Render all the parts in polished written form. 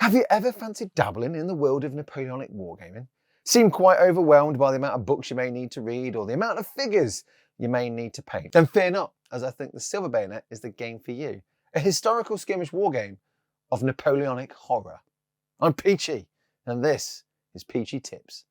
Have you ever fancied dabbling in the world of Napoleonic wargaming? Seem quite overwhelmed by the amount of books you may need to read or the amount of figures you may need to paint? Then fear not, as I think the Silver Bayonet is the game for you. A historical skirmish wargame of Napoleonic horror. I'm Peachy, and this is Peachy Tips.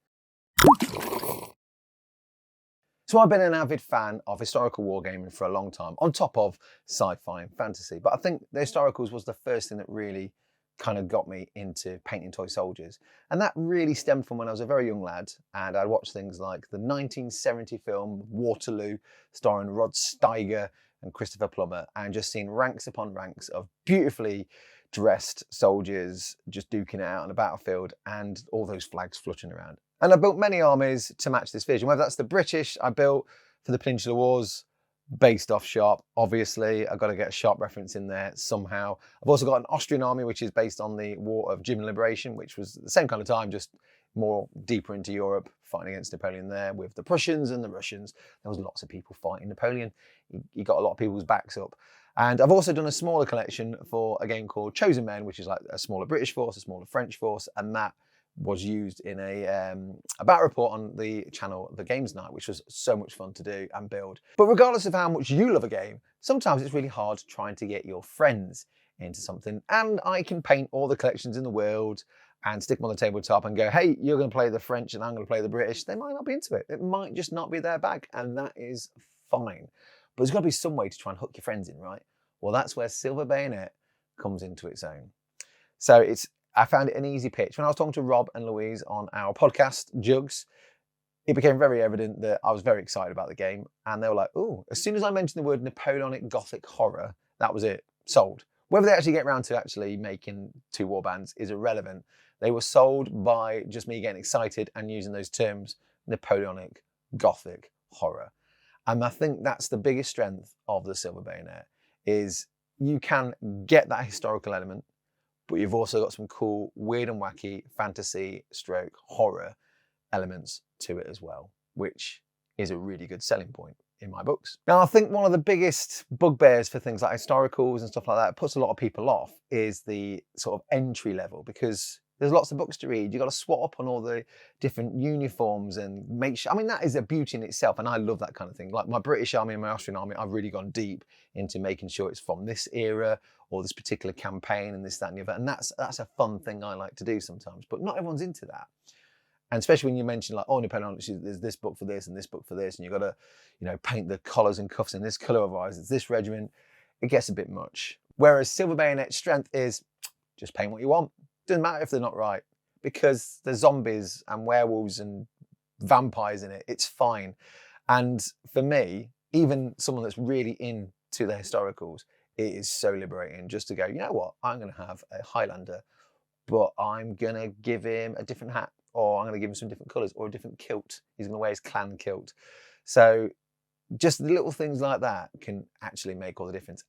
So I've been an avid fan of historical wargaming for a long time, on top of sci-fi and fantasy. But I think the historicals was the first thing that really kind of got me into painting toy soldiers. And that really stemmed from when I was a very young lad and I watched things like the 1970 film Waterloo, starring Rod Steiger and Christopher Plummer, and just seeing ranks upon ranks of beautifully dressed soldiers just duking it out on a battlefield and all those flags fluttering around. And I built many armies to match this vision, whether that's the British I built for the Peninsular Wars, based off Sharp. Obviously, I've got to get a Sharp reference in there somehow. I've also got an Austrian army, which is based on the War of German Liberation, which was the same kind of time, just more deeper into Europe, fighting against Napoleon there with the Prussians and the Russians. There was lots of people fighting Napoleon. He got a lot of people's backs up. And I've also done a smaller collection for a game called Chosen Men, which is like a smaller British force, a smaller French force, and that was used in a battle report on the channel The Games Night, which was so much fun to do and build. But regardless of how much you love a game, sometimes it's really hard trying to get your friends into something. And I can paint all the collections in the world and stick them on the tabletop and go, hey, you're going to play the French and I'm going to play the British. They might not be into it. It might just not be their bag, and that is fine. But there's got to be some way to try and hook your friends in, right? Well, that's where Silver Bayonet comes into its own. So I found it an easy pitch. When I was talking to Rob and Louise on our podcast, Jugs, it became very evident that I was very excited about the game. And they were like, oh, as soon as I mentioned the word Napoleonic Gothic horror, that was it, sold. Whether they actually get around to actually making 2 warbands is irrelevant. They were sold by just me getting excited and using those terms, Napoleonic Gothic horror. And I think that's the biggest strength of the Silver Bayonet, is you can get that historical element, but you've also got some cool, weird and wacky fantasy stroke horror elements to it as well, which is a really good selling point in my books. Now, I think one of the biggest bugbears for things like historicals and stuff like that, puts a lot of people off, is the sort of entry level, because there's lots of books to read. You've got to swat up on all the different uniforms and make sure, I mean, that is a beauty in itself. And I love that kind of thing. Like my British army and my Austrian army, I've really gone deep into making sure it's from this era or this particular campaign and this, that, and the other. And that's a fun thing I like to do sometimes, but not everyone's into that. And especially when you mention like, oh, Napoleon, there's this book for this and this book for this, and you've got to, you know, paint the collars and cuffs in this colour of ours, it's this regiment, it gets a bit much. Whereas Silver Bayonet's strength is just paint what you want. Doesn't matter if they're not right, because there's zombies and werewolves and vampires in it. It's fine. And for me, even someone that's really into the historicals, it is so liberating just to go, you know what, I'm going to have a Highlander, but I'm going to give him a different hat, or I'm going to give him some different colours, or a different kilt. He's going to wear his clan kilt. So just the little things like that can actually make all the difference.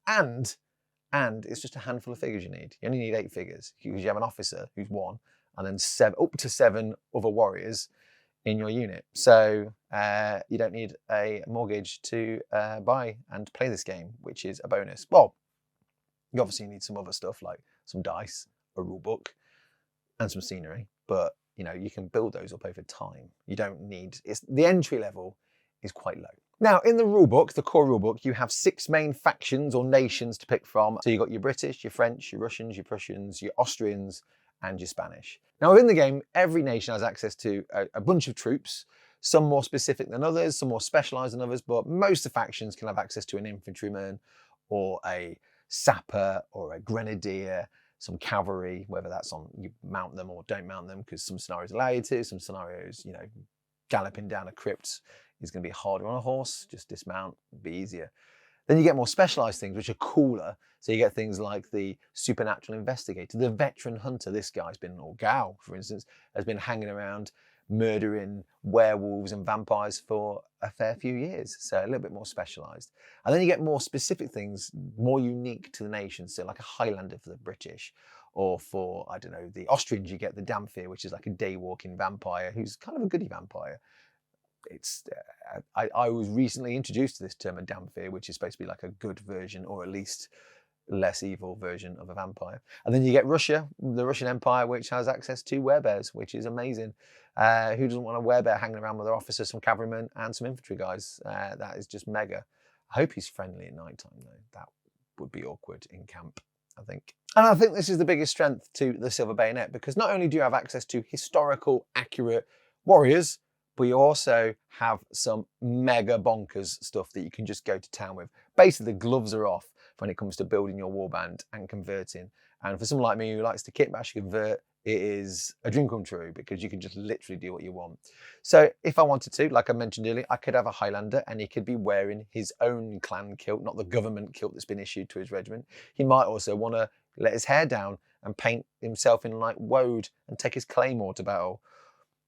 And it's just a handful of figures you need. You only need 8 figures, because you have an officer who's 1, and then up to 7 other warriors in your unit. So you don't need a mortgage to buy and play this game, which is a bonus. Well, you obviously need some other stuff like some dice, a rule book, and some scenery. But you know, you can build those up over time. You don't need, the entry level is quite low. Now, in the rulebook, the core rulebook, you have 6 main factions or nations to pick from. So you've got your British, your French, your Russians, your Prussians, your Austrians, and your Spanish. Now, within the game, every nation has access to a bunch of troops, some more specific than others, some more specialized than others, but most of the factions can have access to an infantryman or a sapper or a grenadier, some cavalry, whether that's on, you mount them or don't mount them, because some scenarios allow you to, some scenarios, you know, galloping down a crypt is going to be harder on a horse, just dismount, be easier. Then you get more specialized things, which are cooler. So you get things like the supernatural investigator, the veteran hunter. This guy's been, or gal, for instance, has been hanging around murdering werewolves and vampires for a fair few years. So a little bit more specialized. And then you get more specific things, more unique to the nation. So like a Highlander for the British, or for, I don't know, the Austrians, you get the Damphir, which is like a day walking vampire who's kind of a goody vampire. It's I was recently introduced to this term, a Damphir, which is supposed to be like a good version, or at least less evil version of a vampire. And then you get Russia, the Russian Empire, which has access to werebears, which is amazing. Who doesn't want a werebear hanging around with their officers, some cavalrymen and some infantry guys? That is just mega. I hope he's friendly at night time though. That would be awkward in camp, I think. And I think this is the biggest strength to the Silver Bayonet, because not only do you have access to historical, accurate warriors, but you also have some mega bonkers stuff that you can just go to town with. Basically, the gloves are off when it comes to building your warband and converting. And for someone like me who likes to kitbash convert, it is a dream come true, because you can just literally do what you want. So if I wanted to, like I mentioned earlier, I could have a Highlander and he could be wearing his own clan kilt, not the government kilt that's been issued to his regiment. He might also want to let his hair down and paint himself in like woad and take his claymore to battle.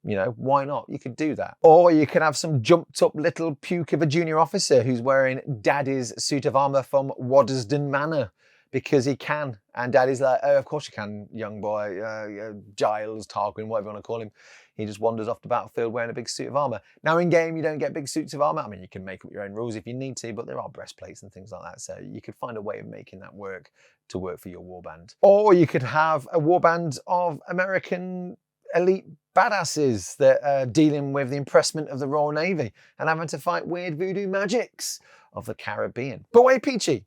You know, why not? You could do that. Or you can have some jumped up little puke of a junior officer who's wearing daddy's suit of armour from Waddesdon Manor, because he can. And daddy's like, oh, of course you can, young boy, Giles, Tarquin, whatever you want to call him. He just wanders off the battlefield wearing a big suit of armour. Now in game, you don't get big suits of armour. I mean, you can make up your own rules if you need to, but there are breastplates and things like that. So you could find a way of making that work to work for your warband. Or you could have a warband of American elite badasses that are dealing with the impressment of the Royal Navy and having to fight weird voodoo magics of the Caribbean. But wait, Peachy,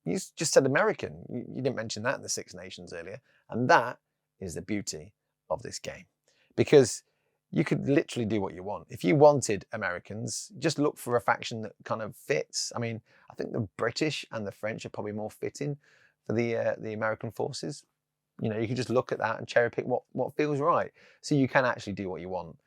you just said American. You didn't mention that in the Six Nations earlier. And that is the beauty of this game, because you could literally do what you want. If you wanted Americans, just look for a faction that kind of fits. I mean, I think the British and the French are probably more fitting for the American forces. You know, you can just look at that and cherry pick what feels right. So you can actually do what you want.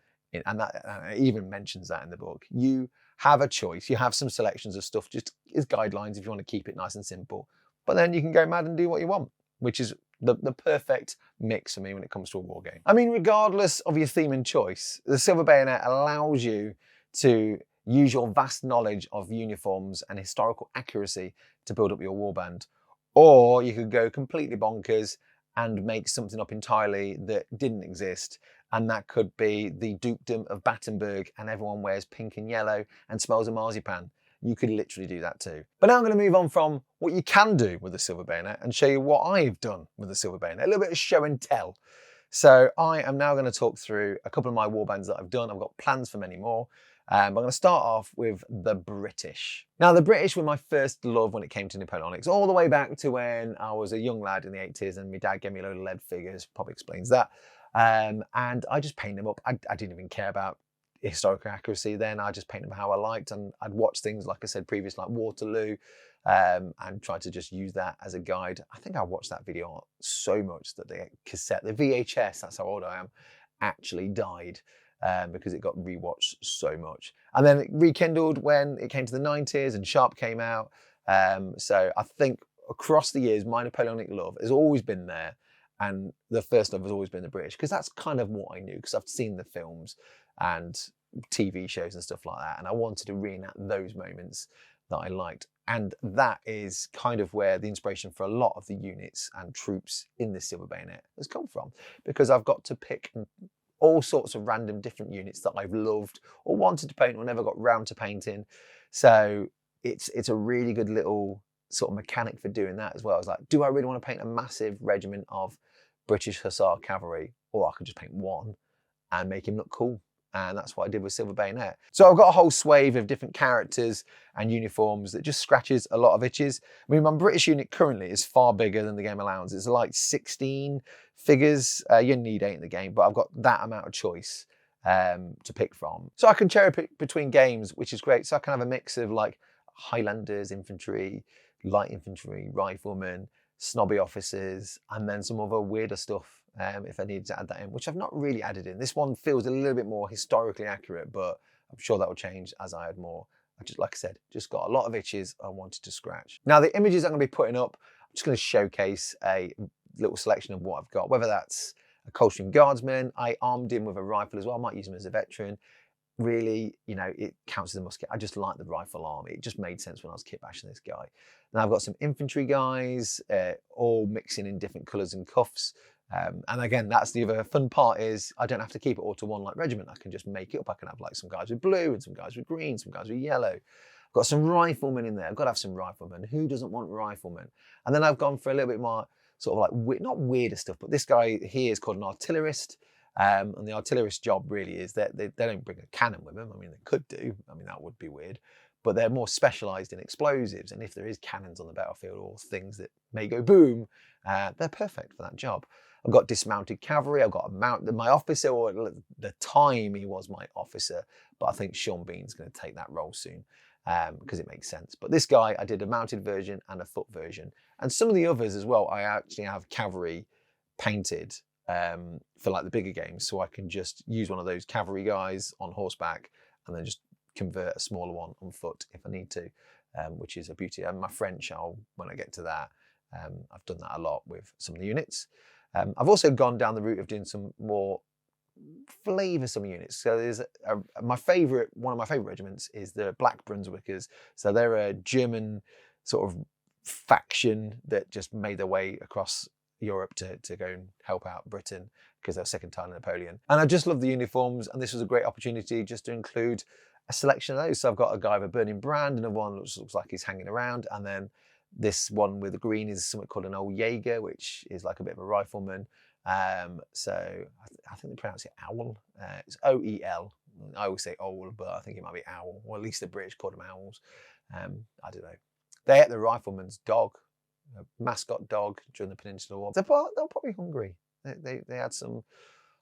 And that it even mentions that in the book. You have a choice. You have some selections of stuff just as guidelines if you want to keep it nice and simple. But then you can go mad and do what you want, which is the perfect mix for me when it comes to a war game. I mean, regardless of your theme and choice, the Silver Bayonet allows you to use your vast knowledge of uniforms and historical accuracy to build up your warband. Or you could go completely bonkers and make something up entirely that didn't exist. And that could be the dukedom of Battenberg and everyone wears pink and yellow and smells of marzipan. You could literally do that too. But now I'm going to move on from what you can do with the Silver Bayonet and show you what I've done with the Silver Bayonet. A little bit of show and tell. So I am now going to talk through a couple of my warbands that I've done. I've got plans for many more. But I'm going to start off with the British. Now, the British were my first love when it came to Napoleonics, all the way back to when I was a young lad in the 80s and my dad gave me a load of lead figures, probably explains that. And I just painted them up. I didn't even care about historical accuracy then. I just painted them how I liked, and I'd watch things, like I said previously, like Waterloo, and tried to just use that as a guide. I think I watched that video so much that the cassette, the VHS, that's how old I am, actually died. Because it got rewatched so much. And then it rekindled when it came to the 90s and Sharp came out. So I think across the years, my Napoleonic love has always been there. And the first love has always been the British, because that's kind of what I knew, because I've seen the films and TV shows and stuff like that. And I wanted to reenact those moments that I liked. And that is kind of where the inspiration for a lot of the units and troops in the Silver Bayonet has come from, because I've got to pick all sorts of random different units that I've loved or wanted to paint or never got round to painting. So it's a really good little sort of mechanic for doing that as well. It's like, do I really want to paint a massive regiment of British Hussar cavalry, or I could just paint one and make him look cool? And that's what I did with Silver Bayonet. So I've got a whole swathe of different characters and uniforms that just scratches a lot of itches. I mean, my British unit currently is far bigger than the game allows. It's like 16 figures. You need 8 in the game, but I've got that amount of choice to pick from. So I can cherry pick between games, which is great. So I can have a mix of like Highlanders, infantry, light infantry, riflemen, snobby officers, and then some other weirder stuff if I needed to add that in, which I've not really added in. This one feels a little bit more historically accurate, but I'm sure that will change as I add more. I just, like I said, just got a lot of itches I wanted to scratch. Now, the images I'm going to be putting up, I'm just going to showcase a little selection of what I've got, whether that's a Coldstream Guardsman. I armed him with a rifle as well. I might use him as a veteran. Really, you know, it counts as a musket. I just like the rifle army. It just made sense when I was kit bashing this guy. Now I've got some infantry guys, all mixing in different colours and cuffs. And again, that's the other fun part, is I don't have to keep it all to one like regiment. I can just make it up. I can have like some guys with blue and some guys with green, some guys with yellow. I've Got some riflemen in there. I've got to have some riflemen. Who doesn't want riflemen? And then I've gone for a little bit more sort of like, not weirder stuff, but this guy here is called an artillerist. And the artillerist job really is that they don't bring a cannon with them. I mean, they could do. I mean, that would be weird. But they're more specialised in explosives. And if there is cannons on the battlefield or things that may go boom, they're perfect for that job. I've got dismounted cavalry. I've got my officer, or at the time he was my officer, but I think Sean Bean's going to take that role soon because it makes sense. But this guy, I did a mounted version and a foot version. And some of the others as well, I actually have cavalry painted for like the bigger games. So I can just use one of those cavalry guys on horseback and then just convert a smaller one on foot if I need to, which is a beauty. And my French, when I get to that, I've done that a lot with some of the units. I've also gone down the route of doing some more flavoursome units. So there's one of my favourite regiments is the Black Brunswickers. So they're a German sort of faction that just made their way across Europe to go and help out Britain because they're sick and tired of Napoleon. And I just love the uniforms, and this was a great opportunity just to include a selection of those. So I've got a guy with a burning brand, another one that looks like he's hanging around, and then this one with the green is something called an old Jaeger, which is like a bit of a rifleman. So I think they pronounce it owl. It's O-E-L. I always say owl, but I think it might be owl, or at least the British called them owls. I don't know. They ate the rifleman's dog, a mascot dog during the Peninsular War. They're probably hungry. They had some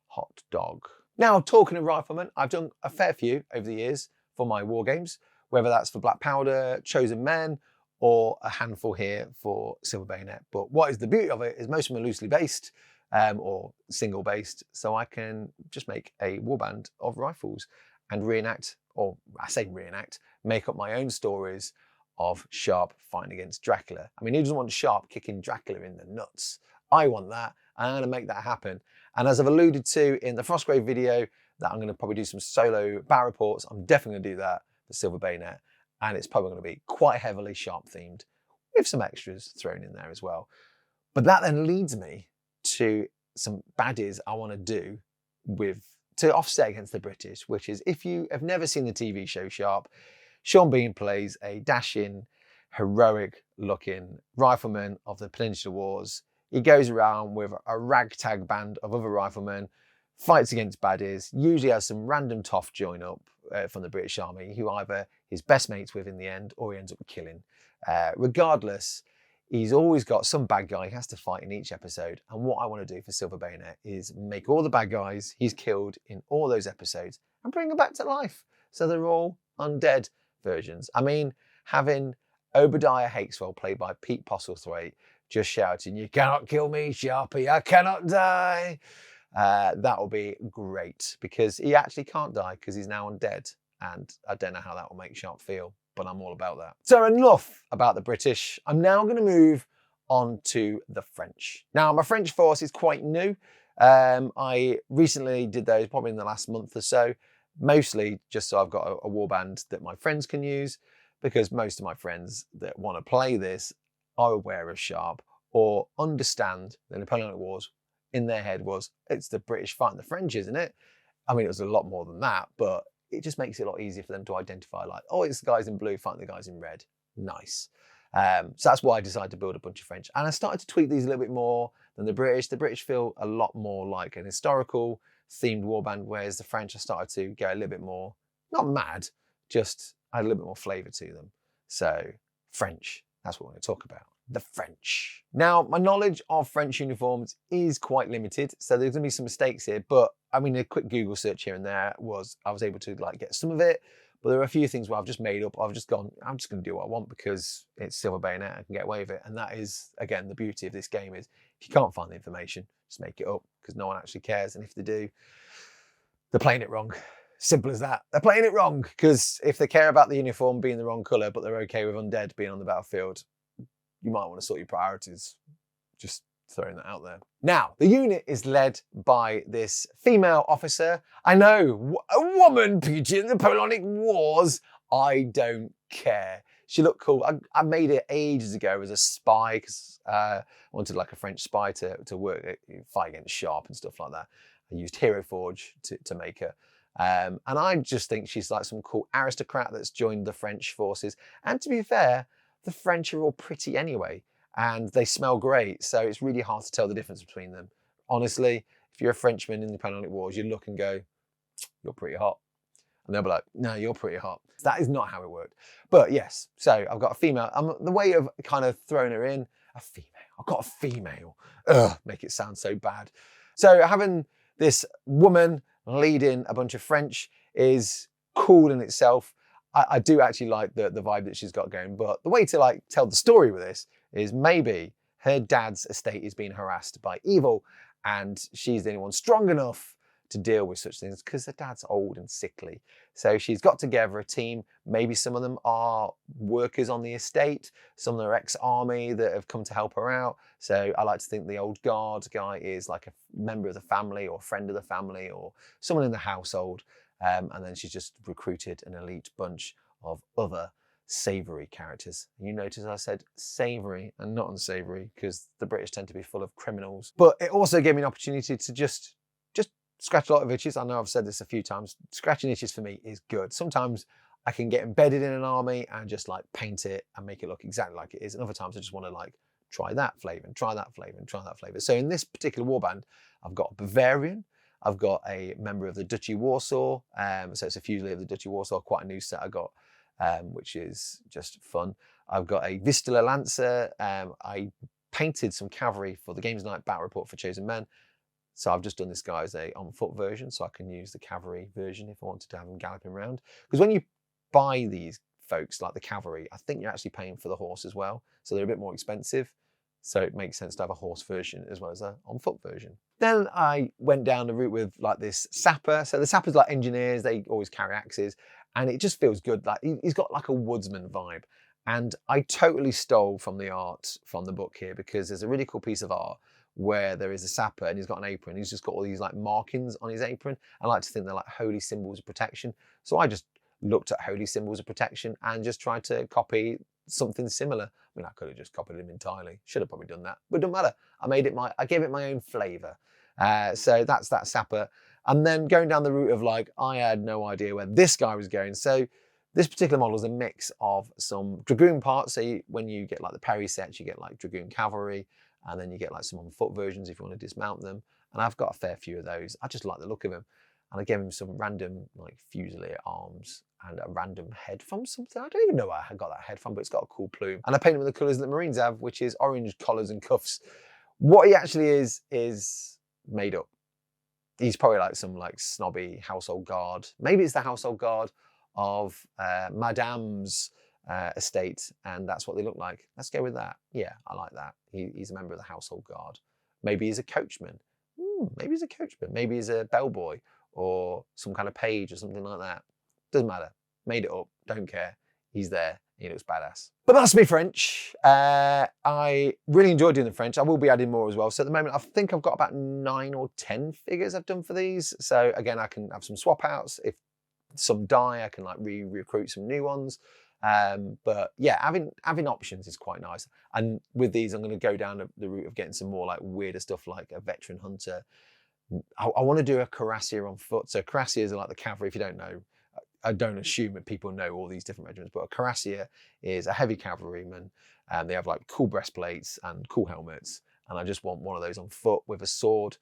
hot dog. Now, talking of riflemen, I've done a fair few over the years for my war games, whether that's for Black Powder, Chosen Men, or a handful here for Silver Bayonet. But what is the beauty of it is most of them are loosely based or single based, so I can just make a warband of rifles and reenact, or I say reenact, make up my own stories of Sharp fighting against Dracula. I mean, who doesn't want Sharp kicking Dracula in the nuts? I want that, and I'm going to make that happen. And as I've alluded to in the Frostgrave video, that I'm going to probably do some solo battle reports. I'm definitely going to do that for Silver Bayonet, and it's probably going to be quite heavily Sharp themed, with some extras thrown in there as well. But that then leads me to some baddies I want to do to offset against the British, which is, if you have never seen the TV show Sharp, Sean Bean plays a dashing, heroic-looking rifleman of the Peninsular Wars. He goes around with a ragtag band of other riflemen, fights against baddies, usually has some random toff join up from the British Army, who either he's best mates with in the end or he ends up killing. Regardless, he's always got some bad guy he has to fight in each episode. And what I want to do for Silver Bayonet is make all the bad guys he's killed in all those episodes and bring them back to life. So they're all undead versions. I mean, having Obadiah Hakeswell, played by Pete Postlethwaite, just shouting, "You cannot kill me, Sharpie, I cannot die." That will be great, because he actually can't die because he's now undead. And I don't know how that will make Sharp feel, but I'm all about that. So enough about the British. I'm now going to move on to the French. Now, my French force is quite new. I recently did those probably in the last month or so, mostly just so I've got a warband that my friends can use, because most of my friends that want to play this are aware of Sharp or understand the Napoleonic Wars. In their head was, it's the British fighting the French, isn't it? I mean, it was a lot more than that, but it just makes it a lot easier for them to identify, like, oh, it's the guys in blue fighting the guys in red. Nice. So that's why I decided to build a bunch of French. And I started to tweak these a little bit more than the British. The British feel a lot more like an historical themed warband, whereas the French, I started to go a little bit more, not mad, just I had a little bit more flavour to them. So French, that's what we're going to talk about. The French. Now, my knowledge of French uniforms is quite limited, so there's gonna be some mistakes here, but I mean, a quick Google search here and there I was able to like get some of it, but there are a few things where I've just made up. I've just gone, I'm just gonna do what I want because it's Silver Bayonet, I can get away with it. And that is, again, the beauty of this game is if you can't find the information, just make it up, because no one actually cares. And if they do, they're playing it wrong. Simple as that. They're playing it wrong, because if they care about the uniform being the wrong colour, but they're okay with undead being on the battlefield, you might want to sort your priorities. Just throwing that out there. Now, the unit is led by this female officer. I know, a woman, Peachy, in the Napoleonic Wars. I don't care. She looked cool. I made it ages ago as a spy, because I wanted like a French spy to work, fight against Sharp and stuff like that. I used Hero Forge to make her. And I just think she's like some cool aristocrat that's joined the French forces. And to be fair, the French are all pretty anyway, and they smell great. So it's really hard to tell the difference between them. Honestly, if you're a Frenchman in the Napoleonic Wars, you look and go, you're pretty hot. And they'll be like, no, you're pretty hot. That is not how it worked. But yes, so I've got a female. The way of kind of throwing her in, a female. I've got a female. Ugh, make it sound so bad. So having this woman leading a bunch of French is cool in itself. I do actually like the vibe that she's got going. But the way to like tell the story with this is maybe her dad's estate is being harassed by evil, and she's the only one strong enough to deal with such things because her dad's old and sickly. So she's got together a team. Maybe some of them are workers on the estate. Some of them are ex-army that have come to help her out. So I like to think the old guard guy is like a member of the family or a friend of the family or someone in the household. And then she's just recruited an elite bunch of other savoury characters. You notice I said savoury and not unsavoury because the British tend to be full of criminals. But it also gave me an opportunity to just scratch a lot of itches. I know I've said this a few times. Scratching itches for me is good. Sometimes I can get embedded in an army and just like paint it and make it look exactly like it is. And other times I just want to like try that flavour and try that flavour and try that flavour. So in this particular warband, I've got a Bavarian. I've got a member of the Duchy Warsaw. So it's a Fusilier of the Duchy Warsaw, quite a new set I got, which is just fun. I've got a Vistula Lancer. I painted some cavalry for the Games Night Battle Report for Chosen Men. So I've just done this guy as a on foot version, so I can use the cavalry version if I wanted to have them galloping around. Because when you buy these folks, like the cavalry, I think you're actually paying for the horse as well. So they're a bit more expensive. So it makes sense to have a horse version as well as a on foot version. Then I went down the route with like this sapper. So the sappers like engineers, they always carry axes, and it just feels good. Like he's got like a woodsman vibe. And I totally stole from the art from the book here because there's a really cool piece of art where there is a sapper and he's got an apron. He's just got all these like markings on his apron. I like to think they're like holy symbols of protection. So I just looked at holy symbols of protection and just tried to copy something similar. I mean, I could have just copied him entirely. Should have probably done that, but it doesn't matter. I gave it my own flavor. So that's that sapper. And then going down the route of like, I had no idea where this guy was going. So this particular model is a mix of some Dragoon parts. So when you get like the Perry sets, you get like Dragoon cavalry, and then you get like some on foot versions if you want to dismount them. And I've got a fair few of those. I just like the look of him. And I gave him some random like Fusilier arms and a random head from something. I don't even know where I got that head from, but it's got a cool plume. And I painted him with the colours that Marines have, which is orange collars and cuffs. What he actually is made up. He's probably like some like snobby household guard. Maybe it's the household guard of Madame's estate, and that's what they look like. Let's go with that. Yeah, I like that. He's a member of the household guard. Maybe he's a coachman. Maybe he's a coachman. Maybe he's a bellboy or some kind of page or something like that. Doesn't matter. Made it up. Don't care. He's there. He looks badass. But that's me French. I really enjoyed doing the French. I will be adding more as well. So at the moment, I think I've got about 9 or 10 figures I've done for these. So again, I can have some swap outs. If some die, I can like recruit some new ones. But yeah, having options is quite nice. And with these, I'm going to go down the route of getting some more like weirder stuff like a veteran hunter. I want to do a cuirassier on foot. So cuirassiers are like the cavalry. If you don't know, I don't assume that people know all these different regiments, but a cuirassier is a heavy cavalryman, and they have like cool breastplates and cool helmets. And I just want one of those on foot with a sword,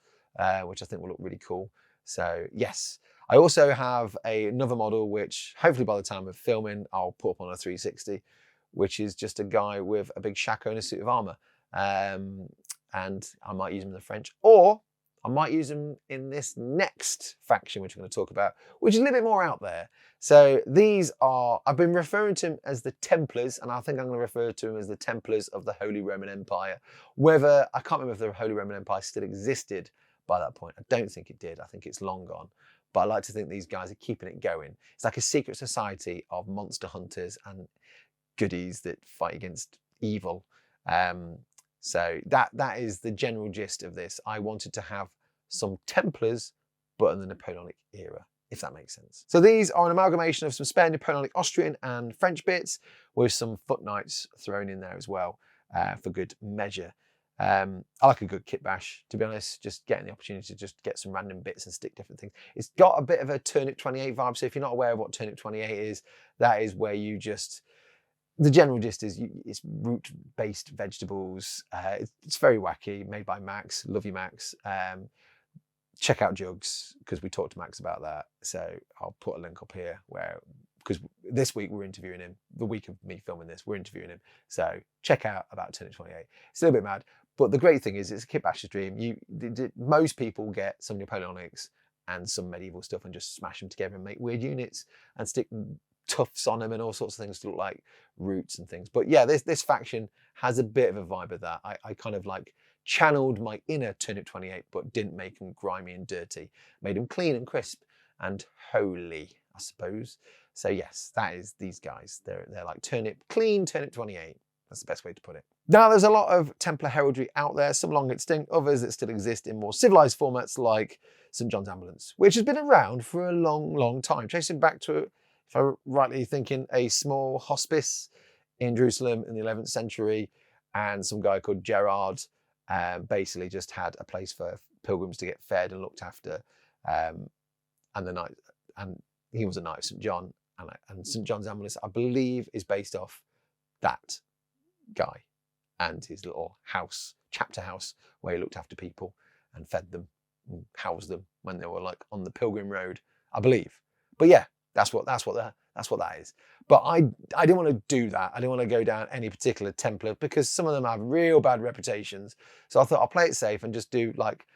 which I think will look really cool. So yes. I also have another model, which hopefully by the time of filming, I'll put up on a 360, which is just a guy with a big shako and a suit of armor. And I might use him in the French, or I might use him in this next faction, which I'm going to talk about, which is a little bit more out there. So these are, I've been referring to them as the Templars, and I think I'm going to refer to them as the Templars of the Holy Roman Empire. Whether, I can't remember if the Holy Roman Empire still existed by that point. I don't think it did. I think it's long gone. But I like to think these guys are keeping it going. It's like a secret society of monster hunters and goodies that fight against evil. So that is the general gist of this. I wanted to have some Templars, but in the Napoleonic era, if that makes sense. So these are an amalgamation of some spare Napoleonic Austrian and French bits with some foot knights thrown in there as well for good measure. I like a good kitbash, to be honest, just getting the opportunity to just get some random bits and stick different things. It's got a bit of a Turnip 28 vibe, so if you're not aware of what Turnip 28 is, that is where you just, the general gist is it's root-based vegetables. It's very wacky, made by Max, love you Max. Check out Jugs, because we talked to Max about that, so I'll put a link up here where, because this week we're interviewing him, the week of me filming this, we're interviewing him, so check out about Turnip 28. It's a little bit mad. But the great thing is, it's a kitbash stream. Most people get some Napoleonics and some medieval stuff and just smash them together and make weird units and stick tufts on them and all sorts of things to look like roots and things. But yeah, this faction has a bit of a vibe of that. I kind of like channeled my inner Turnip 28, but didn't make them grimy and dirty. Made them clean and crisp and holy, I suppose. So yes, that is these guys. They're like clean Turnip 28. That's the best way to put it. Now, there's a lot of Templar heraldry out there, some long extinct, others that still exist in more civilized formats like St. John's Ambulance, which has been around for a long, long time, tracing back to, if I'm rightly thinking, a small hospice in Jerusalem in the 11th century, and some guy called Gerard basically just had a place for pilgrims to get fed and looked after, and he was a knight of St. John, and St. John's Ambulance, I believe, is based off that guy and his little house, chapter house, where he looked after people and fed them and housed them when they were like on the pilgrim road, I believe. But yeah, that's what that is. But I didn't want to do that. I didn't want to go down any particular Templar because some of them have real bad reputations. So I thought I'll play it safe and just do like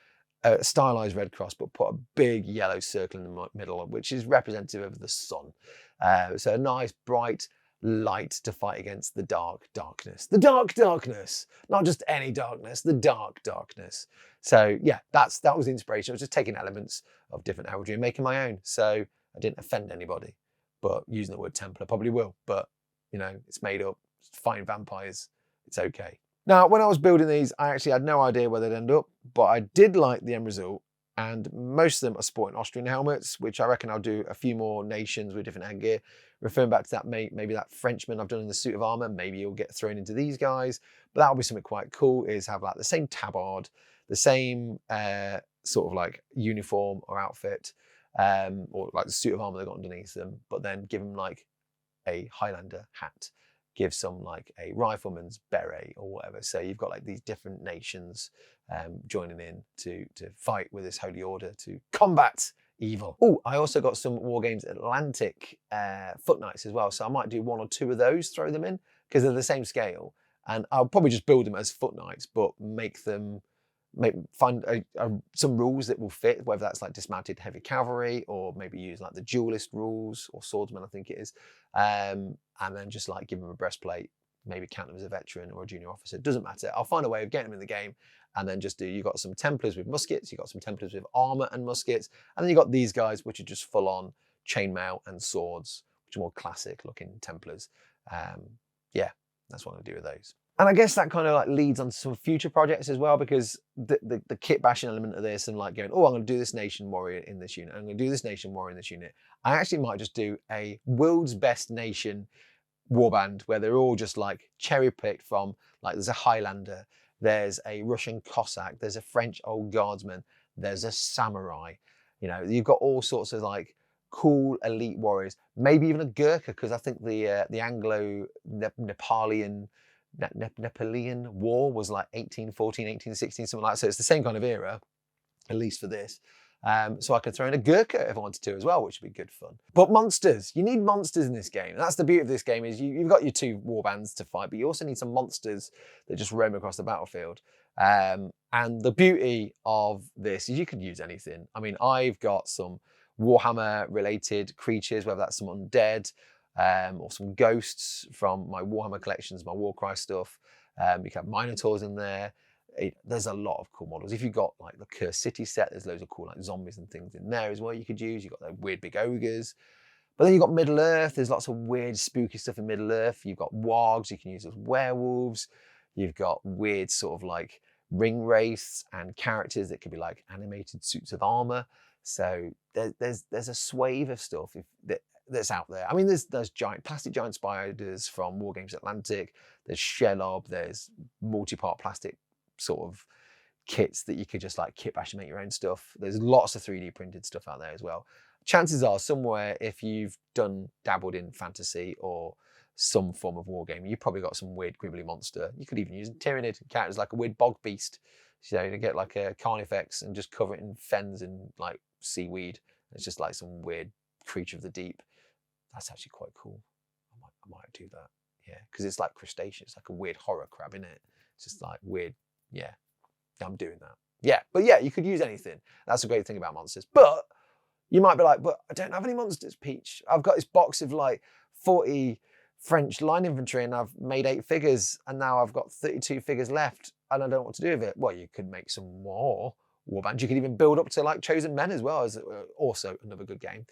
a stylized red cross, but put a big yellow circle in the middle, which is representative of the sun. So a nice bright light to fight against the darkness. The darkness, not just any darkness, the darkness. So yeah, that was the inspiration. I was just taking elements of different heraldry and making my own. So I didn't offend anybody, but using the word Templar probably will. But you know, it's made up, it's fighting vampires, it's okay. Now, when I was building these, I actually had no idea where they'd end up, but I did like the end result. And most of them are sporting Austrian helmets, which I reckon I'll do a few more nations with different headgear. Referring back to that, maybe that Frenchman I've done in the suit of armor, maybe he'll get thrown into these guys. But that'll be something quite cool, is have like the same tabard, the same sort of like uniform or outfit, or like the suit of armor they've got underneath them, but then give them like a Highlander hat, give some like a rifleman's beret or whatever. So you've got like these different nations joining in to fight with this holy order to combat evil. Oh, I also got some Wargames Atlantic foot knights as well. So I might do one or two of those, throw them in, because they're the same scale. And I'll probably just build them as foot knights, but find some rules that will fit, whether that's like dismounted heavy cavalry, or maybe use like the duelist rules, or swordsman, I think it is. And then just like give them a breastplate, maybe count them as a veteran or a junior officer. It doesn't matter. I'll find a way of getting them in the game, and then just you've got some Templars with muskets, you've got some Templars with armor and muskets, and then you've got these guys, which are just full on chainmail and swords, which are more classic looking Templars. Yeah, that's what I'm gonna do with those. And I guess that kind of like leads on to some future projects as well, because the kit bashing element of this and like going, oh, I'm going to do this nation warrior in this unit, I'm going to do this nation warrior in this unit. I actually might just do a world's best nation warband where they're all just like cherry picked from, like there's a Highlander, there's a Russian Cossack, there's a French old guardsman, there's a samurai. You know, you've got all sorts of like cool elite warriors, maybe even a Gurkha, because I think the Anglo-Nepalian Napoleon War was like 1814, 1816, something like that. So it's the same kind of era, at least for this. So I could throw in a Gurkha if I wanted to as well, which would be good fun. But monsters, you need monsters in this game. And that's the beauty of this game, is you've got your two warbands to fight, but you also need some monsters that just roam across the battlefield. And the beauty of this is you can use anything. I mean, I've got some Warhammer related creatures, whether that's some undead, or some ghosts from my Warhammer collections, my Warcry stuff. You can have Minotaurs in there. There's a lot of cool models. If you've got like the Cursed City set, there's loads of cool like zombies and things in there as well you could use. You've got the weird big ogres. But then you've got Middle Earth. There's lots of weird spooky stuff in Middle Earth. You've got wargs you can use as werewolves. You've got weird sort of like ring wraiths and characters that could be like animated suits of armor. So there's a swathe of stuff that's out there. I mean, there's giant plastic giant spiders from Wargames Atlantic. There's Shelob. There's multi-part plastic sort of kits that you could just like kitbash and make your own stuff. There's lots of 3D printed stuff out there as well. Chances are somewhere, if you've dabbled in fantasy or some form of wargaming, you've probably got some weird gribbly monster. You could even use Tyranid characters like a weird bog beast. So, you get like a Carnifex and just cover it in fens and like seaweed. It's just like some weird creature of the deep. That's actually quite cool. I might do that. Yeah, because it's like crustacean. It's like a weird horror crab, isn't it? It's just like weird. Yeah, I'm doing that. Yeah, but yeah, you could use anything. That's a great thing about monsters. But you might be like, but I don't have any monsters, Peach. I've got this box of like 40 French line infantry and I've made 8 figures and now I've got 32 figures left and I don't know what to do with it. Well, you could make some more warbands. You could even build up to like Chosen Men as well, as also another good game.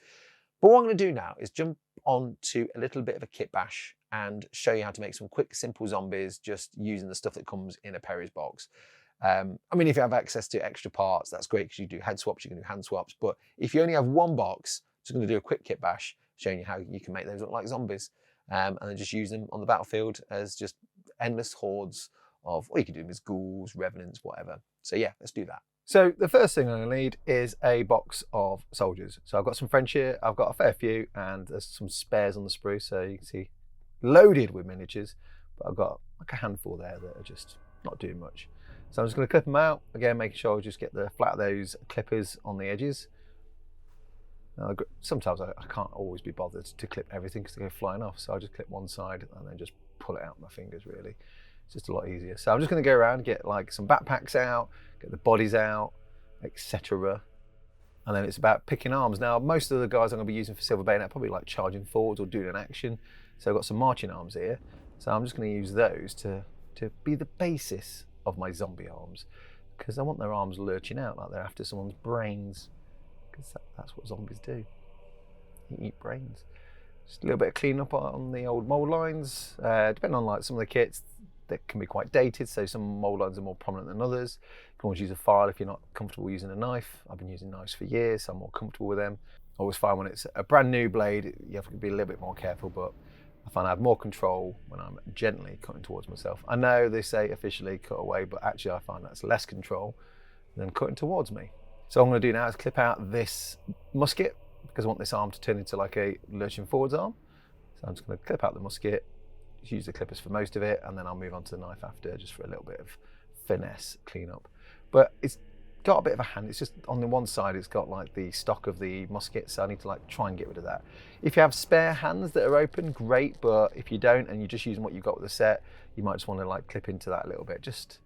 But what I'm going to do now is jump on to a little bit of a kit bash and show you how to make some quick, simple zombies just using the stuff that comes in a Perry's box. I mean, if you have access to extra parts, that's great because you do head swaps, you can do hand swaps. But if you only have one box, I'm just going to do a quick kit bash showing you how you can make those look like zombies. And then just use them on the battlefield as just endless hordes of, or you can do them as ghouls, revenants, whatever. So yeah, let's do that. So the first thing I'm going to need is a box of soldiers. So I've got some French here, I've got a fair few, and there's some spares on the sprue, so you can see loaded with miniatures, but I've got like a handful there that are just not doing much. So I'm just going to clip them out, again making sure I just get the flat of those clippers on the edges. Now, sometimes I can't always be bothered to clip everything because they go flying off, so I just clip one side and then just pull it out with my fingers really. It's just a lot easier. So I'm just going to go around and get like some backpacks out, get the bodies out, etc. And then it's about picking arms. Now, most of the guys I'm going to be using for Silver Bayonet are probably like charging forwards or doing an action. So I've got some marching arms here. So I'm just going to use those to be the basis of my zombie arms, because I want their arms lurching out like they're after someone's brains, because that's what zombies do. You eat brains. Just a little bit of clean up on the old mold lines. Depending on like some of the kits, they can be quite dated, so some mold lines are more prominent than others. You can always use a file if you're not comfortable using a knife. I've been using knives for years, so I'm more comfortable with them. I always find when it's a brand new blade, you have to be a little bit more careful, but I find I have more control when I'm gently cutting towards myself. I know they say officially cut away, but actually I find that's less control than cutting towards me. So what I'm going to do now is clip out this musket, because I want this arm to turn into like a lurching forwards arm. So I'm just going to clip out the musket, use the clippers for most of it, and then I'll move on to the knife after, just for a little bit of finesse cleanup. But it's got a bit of a hand. It's just on the one side, it's got like the stock of the musket, so I need to like try and get rid of that. If you have spare hands that are open, great, but if you don't and you're just using what you've got with the set, you might just want to like clip into that a little bit just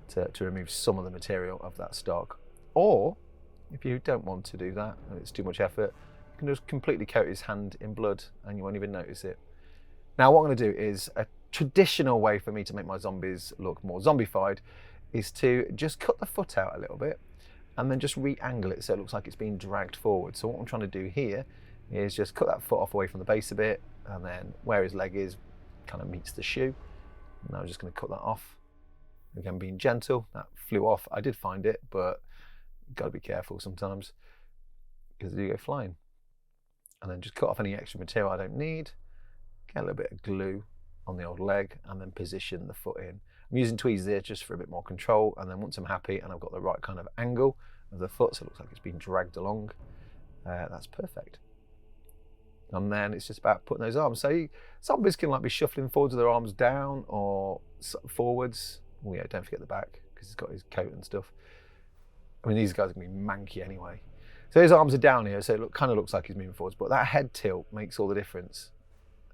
to remove some of the material of that stock. Or if you don't want to do that and it's too much effort, you can just completely coat his hand in blood and you won't even notice it. Now what I'm going to do is a traditional way for me to make my zombies look more zombified is to just cut the foot out a little bit and then just re-angle it so it looks like it's being dragged forward. So what I'm trying to do here is just cut that foot off away from the base a bit, and then where his leg is kind of meets the shoe. And I'm just going to cut that off. Again, being gentle, that flew off. I did find it, but you've got to be careful sometimes because they do go flying. And then just cut off any extra material I don't need. Get a little bit of glue on the old leg and then position the foot in. I'm using tweezers here just for a bit more control, and then once I'm happy and I've got the right kind of angle of the foot, so it looks like it's being dragged along, that's perfect. And then it's just about putting those arms. So zombies can like be shuffling forwards with their arms down or forwards. Oh yeah, don't forget the back because he's got his coat and stuff. I mean, these guys are gonna be manky anyway. So his arms are down here, so it kind of looks like he's moving forwards, but that head tilt makes all the difference.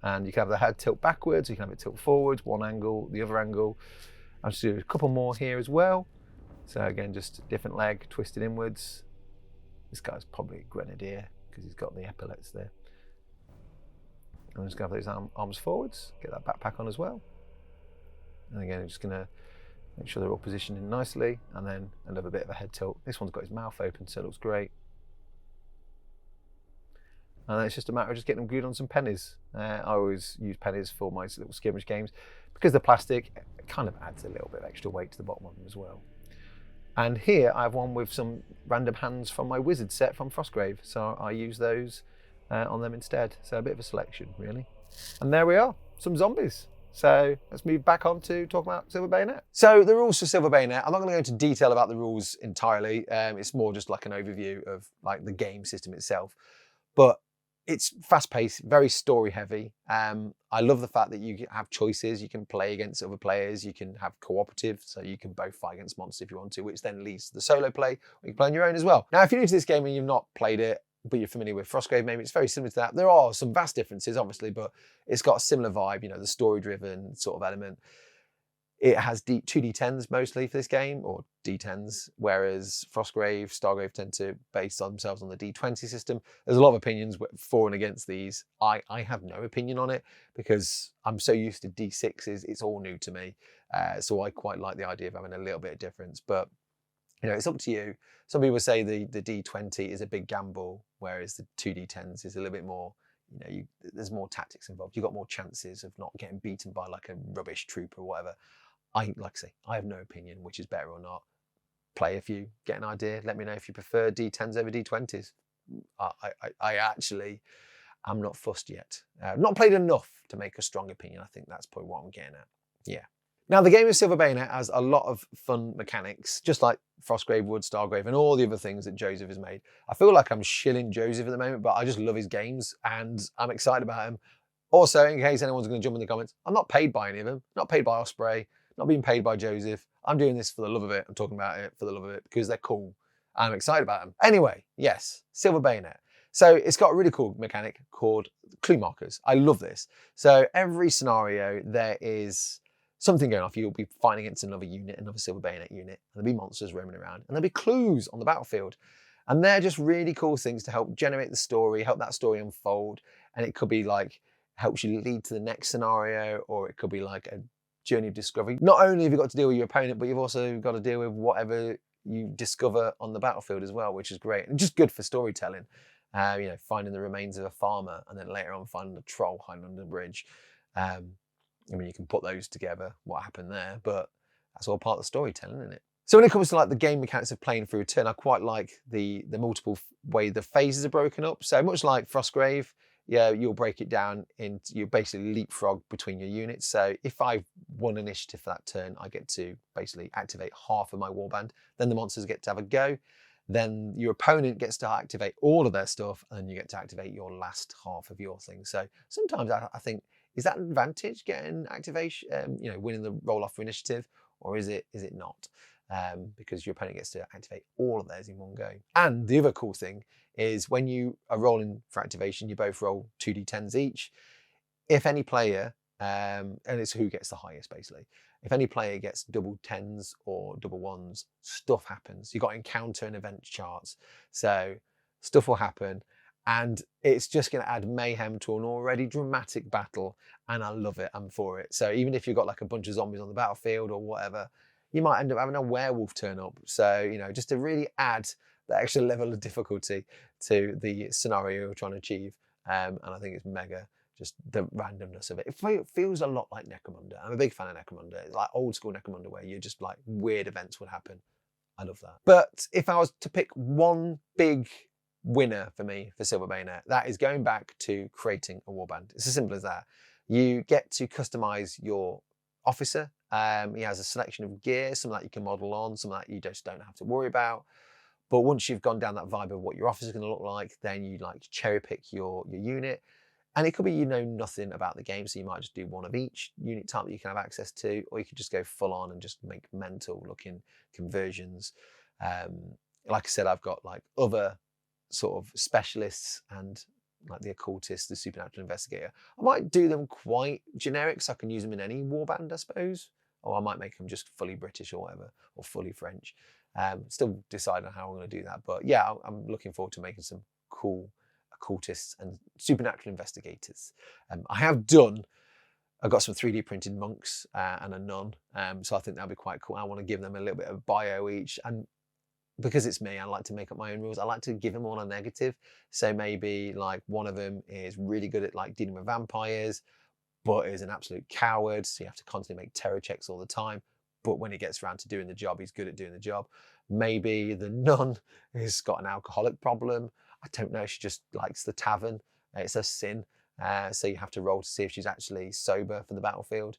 And you can have the head tilt backwards, you can have it tilt forwards, one angle, the other angle. I'll just do a couple more here as well. So again, just different leg, twisted inwards. This guy's probably a grenadier because he's got the epaulets there. I'm just going to have those arms forwards, get that backpack on as well. And again, I'm just going to make sure they're all positioned in nicely, and then another bit of a head tilt. This one's got his mouth open, so it looks great. And then it's just a matter of just getting them glued on some pennies. I always use pennies for my little skirmish games because the plastic kind of adds a little bit of extra weight to the bottom of them as well. And here I have one with some random hands from my wizard set from Frostgrave, so I use those on them instead. So a bit of a selection really. And there we are, some zombies. So let's move back on to talk about Silver Bayonet. So the rules for Silver Bayonet, I'm not going to go into detail about the rules entirely. It's more just like an overview of like the game system itself. But it's fast-paced, very story-heavy. I love the fact that you have choices. You can play against other players. You can have cooperative, so you can both fight against monsters if you want to, which then leads to the solo play, or you can play on your own as well. Now, if you're new to this game and you've not played it, but you're familiar with Frostgrave, maybe it's very similar to that. There are some vast differences, obviously, but it's got a similar vibe, you know, the story-driven sort of element. It has 2d10s mostly for this game, or d10s, whereas Frostgrave, Stargrave tend to base themselves on the d20 system. There's a lot of opinions for and against these. I have no opinion on it because I'm so used to d6s, it's all new to me. So I quite like the idea of having a little bit of difference, but you know, it's up to you. Some people say the d20 is a big gamble, whereas the 2d10s is a little bit more, you know, there's more tactics involved. You've got more chances of not getting beaten by like a rubbish troop or whatever. Like I say, I have no opinion which is better or not. Play if you get an idea. Let me know if you prefer d10s over d20s. I actually am not fussed yet. Not played enough to make a strong opinion. I think that's probably what I'm getting at. Yeah. Now, the game of Silver Bayonet has a lot of fun mechanics, just like Frostgrave would, Stargrave, and all the other things that Joseph has made. I feel like I'm shilling Joseph at the moment, but I just love his games and I'm excited about him. Also, in case anyone's going to jump in the comments, I'm not paid by any of them. Not paid by Osprey, not being paid by Joseph. I'm doing this for the love of it. I'm talking about it for the love of it because they're cool. I'm excited about them. Anyway, yes, Silver Bayonet. So it's got a really cool mechanic called clue markers. I love this. So every scenario, there is something going off. You'll be fighting against another unit, another Silver Bayonet unit, and there'll be monsters roaming around, and there'll be clues on the battlefield. And they're just really cool things to help generate the story, help that story unfold. And it could be like, helps you lead to the next scenario, or it could be like a journey of discovery. Not only have you got to deal with your opponent, but you've also got to deal with whatever you discover on the battlefield as well, which is great. And just good for storytelling. You know, finding the remains of a farmer, and then later on finding a troll hiding under the bridge. I mean, you can put those together, what happened there, but that's all part of the storytelling, isn't it? So when it comes to like the game mechanics of playing through a turn, I quite like the multiple way the phases are broken up. So much like Frostgrave, yeah, you'll break it down into, you basically leapfrog between your units. So if I won initiative for that turn, I get to basically activate half of my warband. Then the monsters get to have a go. Then your opponent gets to activate all of their stuff, and you get to activate your last half of your thing. So sometimes I think, is that an advantage getting activation, you know, winning the roll off for initiative, or is it not? Because your opponent gets to activate all of theirs in one go. And the other cool thing is when you are rolling for activation, you both roll 2d10s each. If any player, and it's who gets the highest basically, if any player gets double 10s or double 1s, stuff happens. You've got encounter and event charts. So stuff will happen, and it's just going to add mayhem to an already dramatic battle, and I love it. I'm for it. So even if you've got like a bunch of zombies on the battlefield or whatever, you might end up having a werewolf turn up. So, you know, just to really add that extra level of difficulty to the scenario you're trying to achieve. And I think it's mega, just the randomness of it. It feels a lot like Necromunda. I'm a big fan of Necromunda. It's like old school Necromunda where you're just like weird events would happen. I love that. But if I was to pick one big winner for me for Silver Bayonet, that is going back to creating a warband. It's as simple as that. You get to customize your officer. He has a selection of gear, some that you can model on, some that you just don't have to worry about. But once you've gone down that vibe of what your officer is going to look like, then you like cherry pick your unit. And it could be you know nothing about the game, so you might just do one of each unit type that you can have access to, or you could just go full on and just make mental looking conversions. Like I said, I've got like other sort of specialists and like the occultist, the supernatural investigator. I might do them quite generic so I can use them in any warband, I suppose. Or I might make them just fully British or whatever, or fully French. Still deciding how I'm going to do that. But yeah, I'm looking forward to making some cool occultists and supernatural investigators. I've got some 3D printed monks and a nun. So I think that'll be quite cool. I want to give them a little bit of bio each. And because it's me, I like to make up my own rules. I like to give them all a negative. So maybe like one of them is really good at like dealing with vampires, but is an absolute coward. So you have to constantly make terror checks all the time. But when he gets around to doing the job, he's good at doing the job. Maybe the nun has got an alcoholic problem. I don't know, she just likes the tavern. It's a sin. So you have to roll to see if she's actually sober for the battlefield.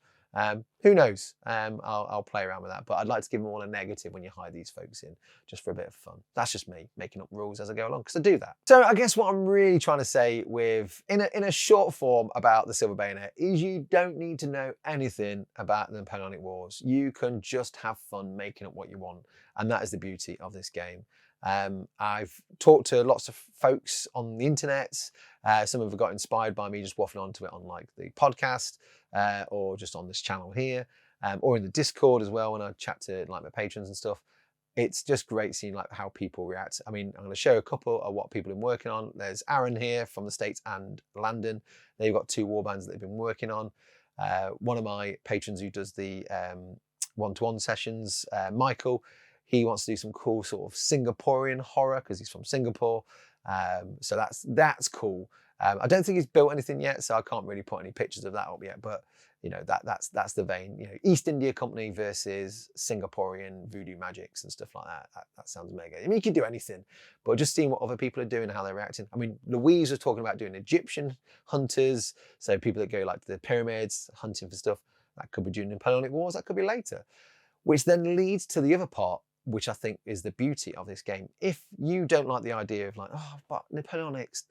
Who knows? I'll play around with that, but I'd like to give them all a negative when you hire these folks in, just for a bit of fun. That's just me making up rules as I go along, because I do that. So I guess what I'm really trying to say in a short form about the Silver Bayonet is you don't need to know anything about the Napoleonic Wars. You can just have fun making up what you want, and that is the beauty of this game. I've talked to lots of folks on the internet. Some have got inspired by me just waffling onto it on like the podcast, or just on this channel here, or in the Discord as well when I chat to like my patrons and stuff. It's just great seeing like how people react. I mean, I'm going to show a couple of what people have been working on. There's Aaron here from the States and Landon. They've got 2 warbands that they've been working on. One of my patrons who does the one-to-one sessions, Michael, he wants to do some cool sort of Singaporean horror because he's from Singapore. So that's cool. I don't think he's built anything yet, so I can't really put any pictures of that up yet. But you know, that's the vein. You know, East India Company versus Singaporean voodoo magics and stuff like that. That sounds mega. I mean, you could do anything, but just seeing what other people are doing and how they're reacting. I mean, Louise was talking about doing Egyptian hunters, so people that go like to the pyramids hunting for stuff. That could be during the Napoleonic Wars. That could be later, which then leads to the other part, which I think is the beauty of this game. If you don't like the idea of like, oh, but Napoleonics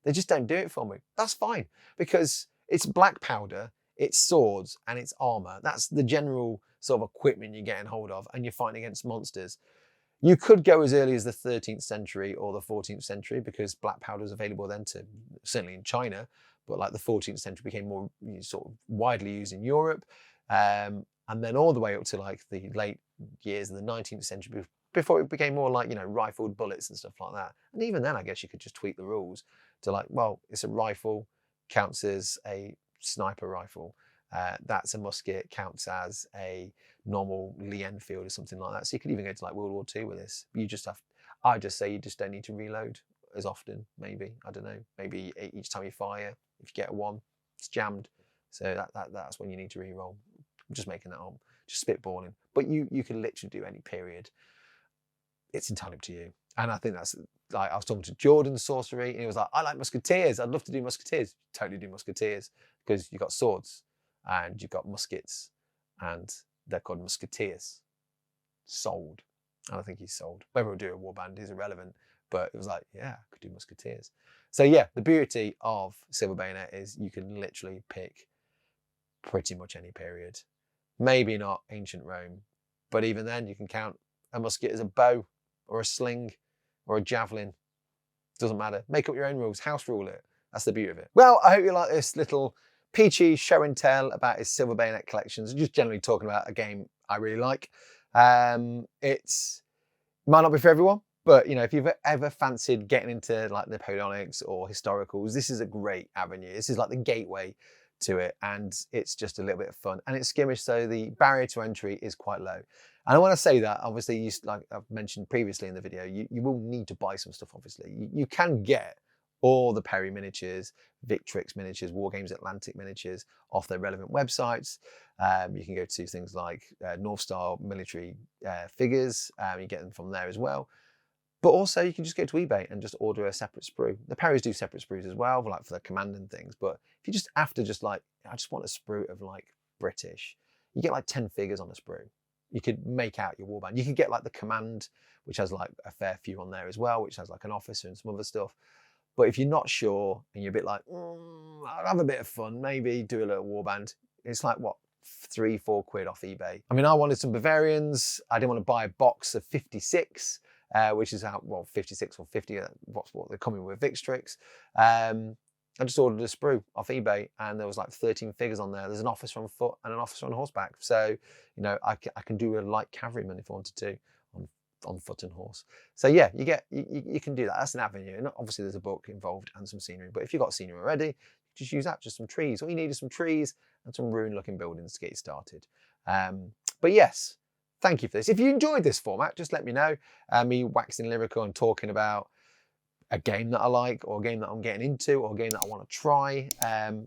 they just don't do it for me. That's fine, because it's black powder, it's swords, and it's armor. That's the general sort of equipment you're getting hold of, and you're fighting against monsters. You could go as early as the 13th century or the 14th century, because black powder was available then certainly in China, but like the 14th century became more sort of widely used in Europe. And then all the way up to like the late years of the 19th century, before it became more like, you know, rifled bullets and stuff like that. And even then, I guess you could just tweak the rules to like, well, it's a rifle, counts as a sniper rifle. That's a musket, counts as a normal Lee Enfield or something like that. So you could even go to like World War II with this. You just have, I just say you just don't need to reload as often, maybe. I don't know, maybe each time you fire, if you get a 1, it's jammed. So that's when you need to re-roll. I'm just making that up, just spitballing. But you can literally do any period. It's entirely up to you. And I think that's, like, I was talking to Jordan's Sorcery, and he was like, I like Musketeers. I'd love to do Musketeers. Totally do Musketeers, because you've got swords and you've got muskets, and they're called Musketeers. Sold. And I think he's sold. Whether we'll do a warband is irrelevant, but it was like, yeah, I could do Musketeers. So yeah, the beauty of Silver Bayonet is you can literally pick pretty much any period. Maybe not ancient Rome, but even then you can count a musket as a bow or a sling or a javelin. Doesn't matter. Make up your own rules. House rule it. That's the beauty of it. Well, I hope you like this little Peachy show and tell about his Silver Bayonet collections. Just generally talking about a game I really like. It might not be for everyone, but you know, if you've ever fancied getting into like Napoleonics or historicals, this is a great avenue. This is like the gateway to it, and it's just a little bit of fun, and it's skimmish, so the barrier to entry is quite low. And when I say that, obviously, like I've mentioned previously in the video, you will need to buy some stuff. Obviously, you can get all the Perry miniatures, Victrix miniatures, Wargames Atlantic miniatures off their relevant websites. You can go to things like North Star military figures. You get them from there as well. But also you can just go to eBay and just order a separate sprue. The Perrys do separate sprues as well, like for the command and things. But if you just after just like, I just want a sprue of like British, you get like 10 figures on a sprue. You could make out your warband. You could get like the command, which has like a fair few on there as well, which has like an officer and some other stuff. But if you're not sure and you're a bit like, I'll have a bit of fun, maybe do a little warband. It's like what, 3-4 quid off eBay. I mean, I wanted some Bavarians. I didn't want to buy a box of 56. Which is how, well, 56 or 50, what they're coming with Victrix. I just ordered a sprue off eBay, and there was like 13 figures on there. There's an officer on foot and an officer on horseback. So, you know, I can do a light cavalryman if I wanted to on foot and horse. So yeah, you can do that. That's an avenue. And obviously there's a book involved and some scenery, but if you've got scenery already, just use that, just some trees. All you need is some trees and some ruined looking buildings to get you started. But yes, thank you for this. If you enjoyed this format, just let me know. Me waxing lyrical and talking about a game that I like, or a game that I'm getting into, or a game that I want to try.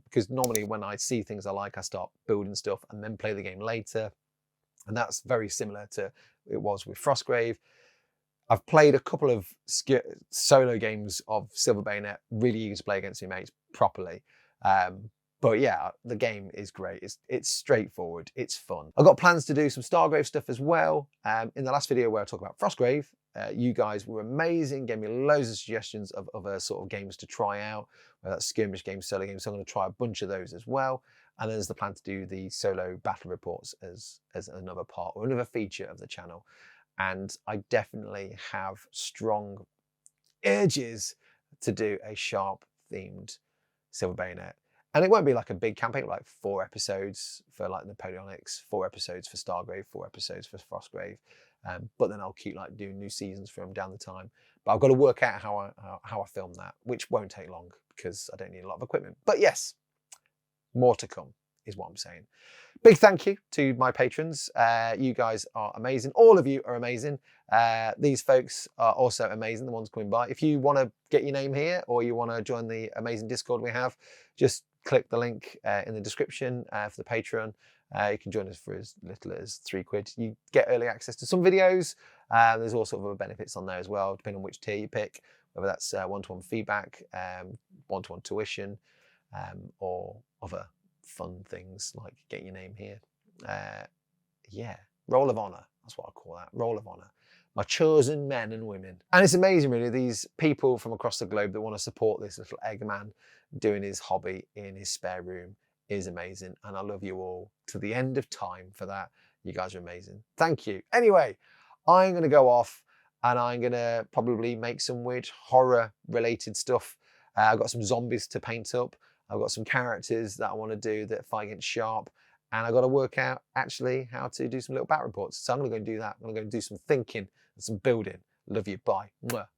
Because normally when I see things I like, I start building stuff and then play the game later. And that's very similar to it was with Frostgrave. I've played a couple of solo games of Silver Bayonet, really eager to play against your mates properly. But yeah, the game is great. It's straightforward. It's fun. I've got plans to do some Stargrave stuff as well. In the last video where I talk about Frostgrave, you guys were amazing, gave me loads of suggestions of other sort of games to try out, whether that's skirmish games, solo games. So I'm going to try a bunch of those as well. And then there's the plan to do the solo battle reports as another part or another feature of the channel. And I definitely have strong urges to do a sharp themed Silver Bayonet. And it won't be like a big campaign, like 4 episodes for like Napoleonics, 4 episodes for Stargrave, 4 episodes for Frostgrave. But then I'll keep like doing new seasons for them down the time. But I've got to work out how I film that, which won't take long because I don't need a lot of equipment. But yes, more to come is what I'm saying. Big thank you to my patrons. You guys are amazing. All of you are amazing. These folks are also amazing, the ones coming by. If you want to get your name here or you want to join the amazing Discord we have, just click the link in the description for the Patreon. You can join us for as little as £3. You get early access to some videos. There's all sort of other benefits on there as well, depending on which tier you pick, whether that's one-to-one feedback, one-to-one tuition, or other fun things like get your name here. Yeah, roll of honor, that's what I call that, roll of honor. My chosen men and women. And it's amazing really, these people from across the globe that want to support this little Eggman doing his hobby in his spare room is amazing. And I love you all to the end of time for that. You guys are amazing. Thank you. Anyway, I'm going to go off and I'm going to probably make some weird horror related stuff. I've got some zombies to paint up. I've got some characters that I want to do that fight against Sharp. And I've got to work out actually how to do some little bat reports. So I'm going to go and do that. I'm going to go and do some thinking and some building. Love you. Bye. Mwah.